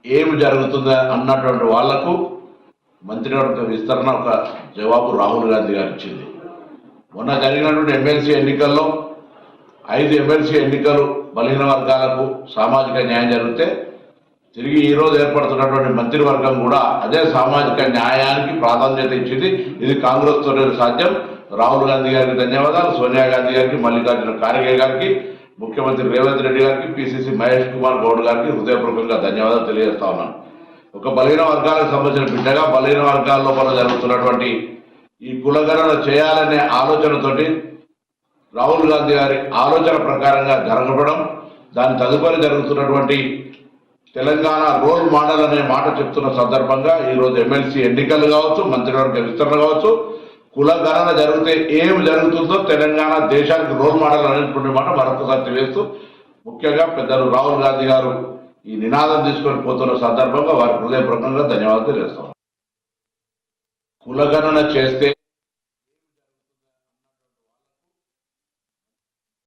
ఏమి జరుగుతుందా అన్నటువంటి వాళ్లకు మంత్రివర్గ విస్తరణ ఒక జవాబు రాహుల్ గాంధీ గారు ఇచ్చింది. మొన్న జరిగినటువంటి ఎమ్మెల్సీ ఎన్నికల్లో 5 ఎమ్మెల్సీ ఎన్నికలు బలహీన వర్గాలకు సామాజిక న్యాయం జరిగితే తిరిగి ఈరోజు ఏర్పడుతున్నటువంటి మంత్రివర్గం కూడా అదే సామాజిక న్యాయానికి ప్రాధాన్యత ఇచ్చింది. ఇది కాంగ్రెస్ తోనే సాధ్యం. రాహుల్ గాంధీ గారికి ధన్యవాదాలు, సోనియా గాంధీ గారికి, మల్లికార్జున ఖార్గే గారికి, ముఖ్యమంత్రి రేవంత్ రెడ్డి గారికి, పిసిసి మహేష్ కుమార్ గౌడ్ గారికి హృదయపూర్వకంగా ధన్యవాదాలు తెలియజేస్తా ఉన్నాను. ఒక బలహీన వర్గాలకు సంబంధించిన బిడ్డగా బలహీన వర్గాల లోపల జరుగుతున్నటువంటి ఈ కులగణన చేయాలనే ఆలోచనతోటి రాహుల్ గాంధీ గారి ఆలోచన ప్రకారంగా జరగడం, దాని తదుపరి జరుగుతున్నటువంటి తెలంగాణ రోల్ మోడల్ అనే మాట చెప్తున్న సందర్భంగా ఈరోజు ఎమ్మెల్సీ ఎన్నికలు కావచ్చు, మంత్రివర్గ విస్తరణ కావచ్చు, కులగణన జరిగితే ఏం జరుగుతుందో తెలంగాణ దేశానికి రోల్ మోడల్ అనేటువంటి మాట మరొకసారి తెలియజేస్తూ, ముఖ్యంగా పెద్దలు రాహుల్ గాంధీ గారు ఈ నినాదం తీసుకొని పోతున్న సందర్భంగా వారికి హృదయపూర్వకంగా ధన్యవాదాలు తెలియజేస్తాం. కులగణన చేస్తే